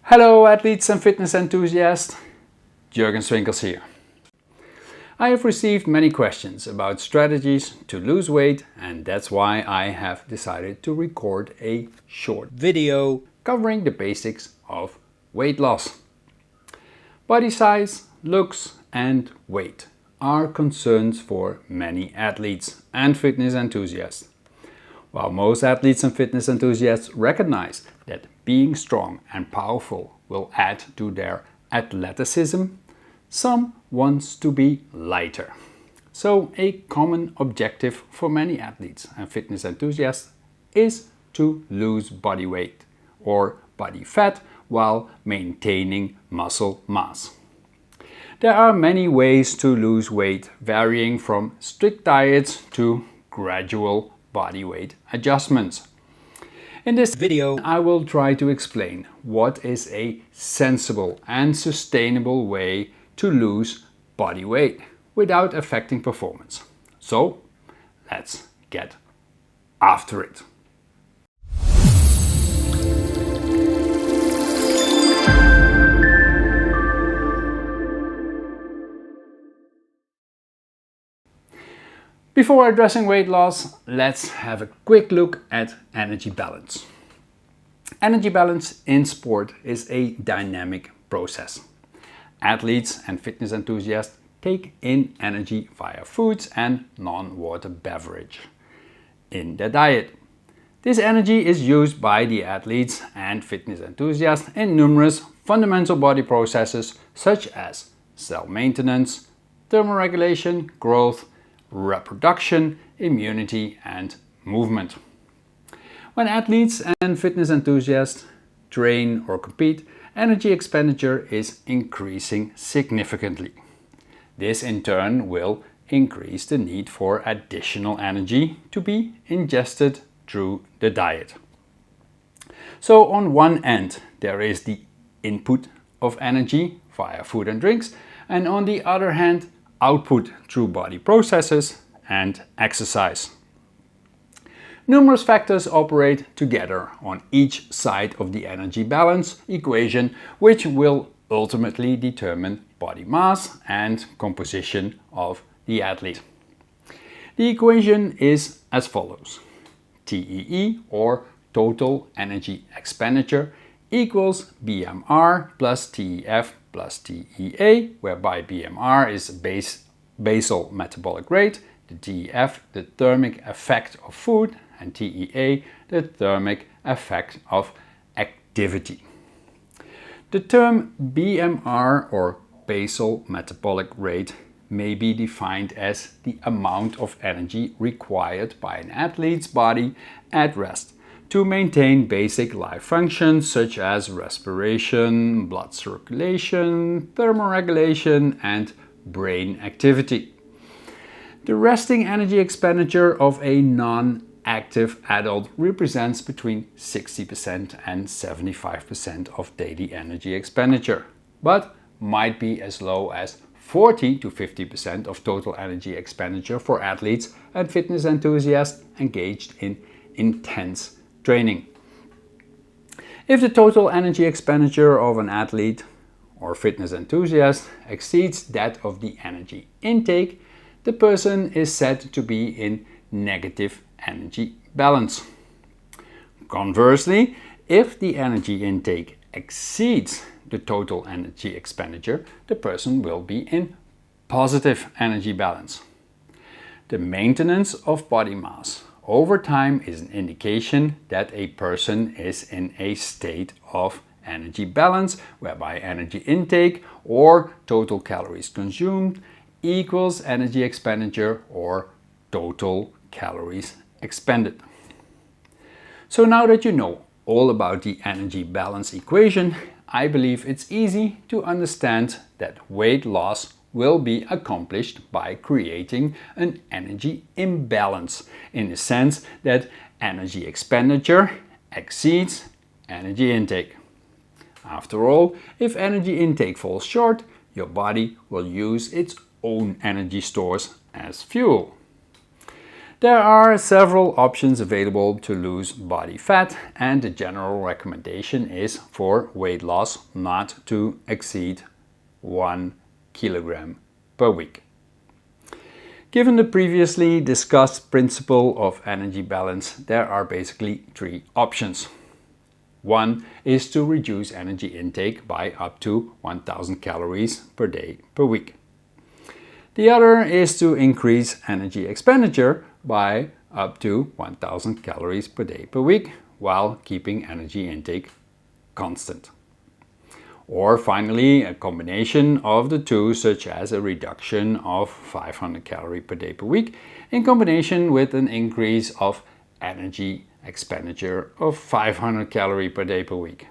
Hello athletes and fitness enthusiasts, Jürgen Swinkels here. I have received many questions about strategies to lose weight, and that's why I have decided to record a short video covering the basics of weight loss. Body size, looks and weight are concerns for many athletes and fitness enthusiasts. While most athletes and fitness enthusiasts recognize that being strong and powerful will add to their athleticism, some want to be lighter. So a common objective for many athletes and fitness enthusiasts is to lose body weight or body fat while maintaining muscle mass. There are many ways to lose weight, varying from strict diets to gradual body weight adjustments. In this video, I will try to explain what is a sensible and sustainable way to lose body weight without affecting performance. So, let's get after it. Before addressing weight loss, let's have a quick look at energy balance. Energy balance in sport is a dynamic process. Athletes and fitness enthusiasts take in energy via foods and non-water beverage in their diet. This energy is used by the athletes and fitness enthusiasts in numerous fundamental body processes such as cell maintenance, thermoregulation, growth, reproduction, immunity and movement. When athletes and fitness enthusiasts train or compete, energy expenditure is increasing significantly. This in turn will increase the need for additional energy to be ingested through the diet. So on one end there is the input of energy via food and drinks, and on the other hand output through body processes and exercise. Numerous factors operate together on each side of the energy balance equation, which will ultimately determine body mass and composition of the athlete. The equation is as follows. TEE, or total energy expenditure, equals BMR plus TEF plus TEA, whereby BMR is basal metabolic rate, the TEF the thermic effect of food, and TEA the thermic effect of activity. The term BMR, or basal metabolic rate, may be defined as the amount of energy required by an athlete's body at rest to maintain basic life functions such as respiration, blood circulation, thermoregulation and brain activity. The resting energy expenditure of a non-active adult represents between 60% and 75% of daily energy expenditure, but might be as low as 40 to 50% of total energy expenditure for athletes and fitness enthusiasts engaged in intense training. If the total energy expenditure of an athlete or fitness enthusiast exceeds that of the energy intake, the person is said to be in negative energy balance. Conversely, if the energy intake exceeds the total energy expenditure, the person will be in positive energy balance. The maintenance of body mass over time is an indication that a person is in a state of energy balance, whereby energy intake or total calories consumed equals energy expenditure or total calories expended. So now that you know all about the energy balance equation, I believe it's easy to understand that weight loss will be accomplished by creating an energy imbalance, in the sense that energy expenditure exceeds energy intake. After all, if energy intake falls short, your body will use its own energy stores as fuel. There are several options available to lose body fat, and the general recommendation is for weight loss not to exceed 1 kilogram per week. Given the previously discussed principle of energy balance, there are basically three options. One is to reduce energy intake by up to 1000 calories per day per week. The other is to increase energy expenditure by up to 1000 calories per day per week while keeping energy intake constant. Or finally, a combination of the two, such as a reduction of 500 calories per day per week in combination with an increase of energy expenditure of 500 calories per day per week.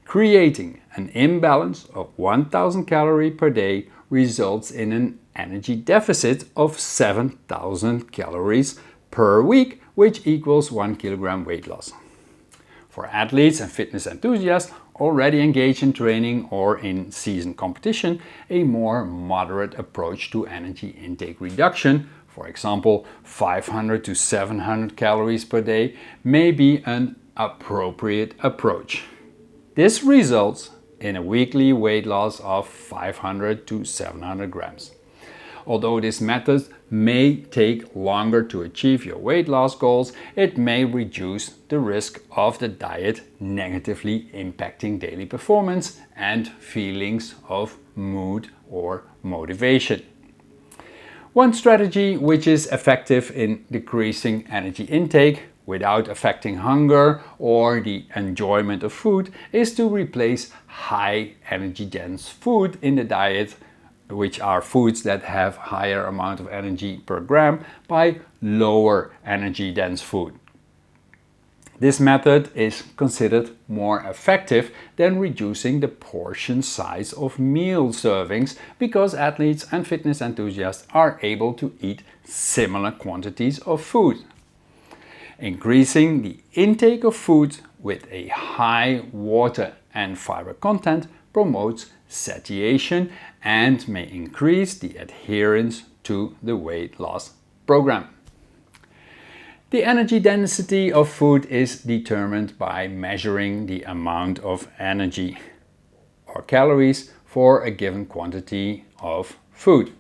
Creating an imbalance of 1000 calories per day results in an energy deficit of 7000 calories per week, which equals 1 kilogram weight loss. For athletes and fitness enthusiasts already engaged in training or in season competition, a more moderate approach to energy intake reduction, for example 500 to 700 calories per day, may be an appropriate approach. This results in a weekly weight loss of 500 to 700 grams. Although this method may take longer to achieve your weight loss goals, it may reduce the risk of the diet negatively impacting daily performance and feelings of mood or motivation. One strategy which is effective in decreasing energy intake without affecting hunger or the enjoyment of food is to replace high energy dense food in the diet, which are foods that have higher amount of energy per gram, by lower energy dense food. This method is considered more effective than reducing the portion size of meal servings because athletes and fitness enthusiasts are able to eat similar quantities of food. Increasing the intake of food with a high water and fiber content promotes satiation and may increase the adherence to the weight loss program. The energy density of food is determined by measuring the amount of energy or calories for a given quantity of food.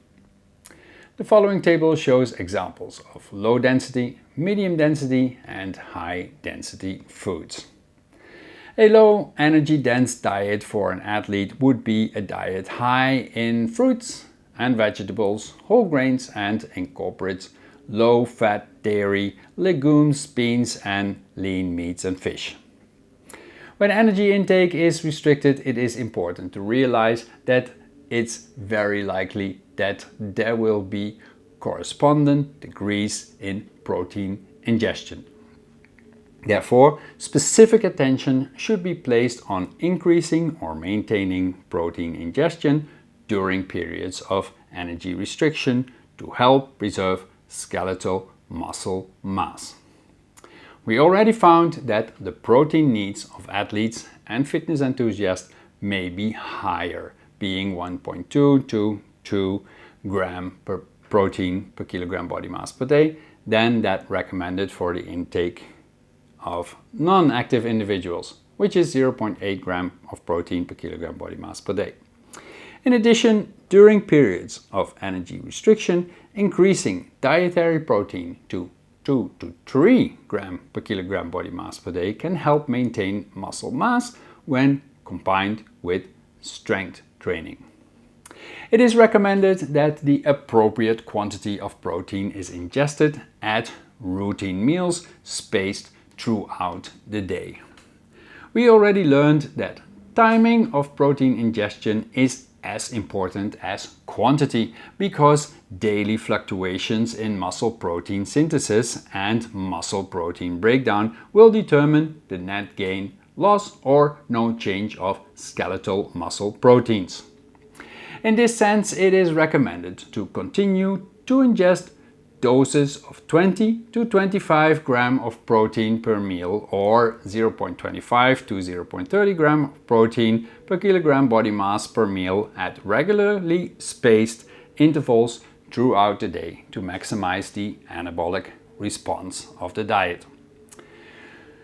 The following table shows examples of low density, medium density and high density foods. A low energy dense diet for an athlete would be a diet high in fruits and vegetables, whole grains, and incorporates low fat dairy, legumes, beans and lean meats and fish. When energy intake is restricted, it is important to realize that it's very likely that there will be correspondent decrease in protein ingestion. Therefore, specific attention should be placed on increasing or maintaining protein ingestion during periods of energy restriction to help preserve skeletal muscle mass. We already found that the protein needs of athletes and fitness enthusiasts may be higher, being 1.2 to 2 gram per protein per kilogram body mass per day than that recommended for the intake of non-active individuals, which is 0.8 gram of protein per kilogram body mass per day. In addition, during periods of energy restriction, increasing dietary protein to 2 to 3 gram per kilogram body mass per day can help maintain muscle mass when combined with strength training. It is recommended that the appropriate quantity of protein is ingested at routine meals spaced throughout the day. We already learned that timing of protein ingestion is as important as quantity because daily fluctuations in muscle protein synthesis and muscle protein breakdown will determine the net gain, loss or no change of skeletal muscle proteins. In this sense, it is recommended to continue to ingest doses of 20 to 25 gram of protein per meal or 0.25 to 0.30 gram of protein per kilogram body mass per meal at regularly spaced intervals throughout the day to maximize the anabolic response of the diet.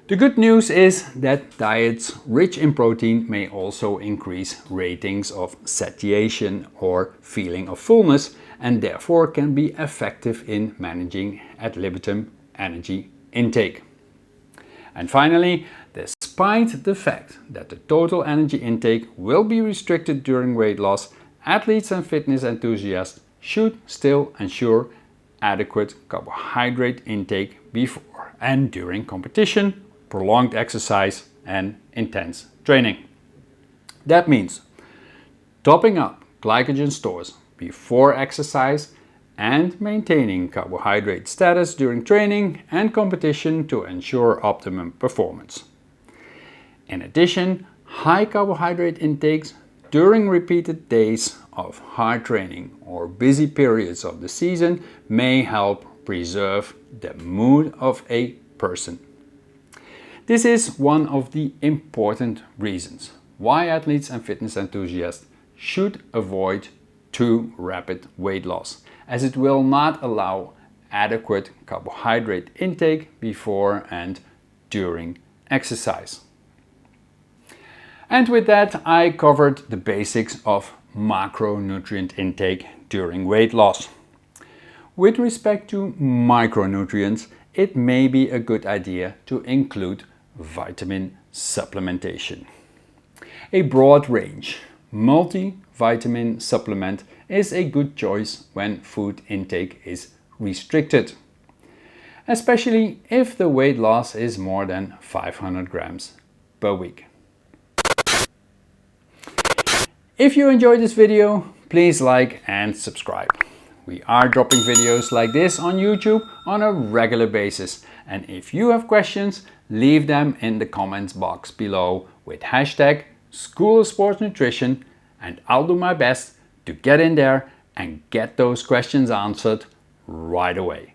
The good news is that diets rich in protein may also increase ratings of satiation or feeling of fullness, and therefore can be effective in managing ad libitum energy intake. And finally, despite the fact that the total energy intake will be restricted during weight loss, athletes and fitness enthusiasts should still ensure adequate carbohydrate intake before and during competition, prolonged exercise and intense training. That means topping up glycogen stores before exercise and maintaining carbohydrate status during training and competition to ensure optimum performance. In addition, high carbohydrate intakes during repeated days of hard training or busy periods of the season may help preserve the mood of a person. This is one of the important reasons why athletes and fitness enthusiasts should avoid too rapid weight loss, as it will not allow adequate carbohydrate intake before and during exercise. And with that, I covered the basics of macronutrient intake during weight loss. With respect to micronutrients, it may be a good idea to include vitamin supplementation. A broad range multivitamin supplement is a good choice when food intake is restricted, especially if the weight loss is more than 500 grams per week. If you enjoyed this video, please like and subscribe. We are dropping videos like this on YouTube on a regular basis, and if you have questions, leave them in the comments box below with hashtag School of Sports Nutrition, and I'll do my best to get in there and get those questions answered right away.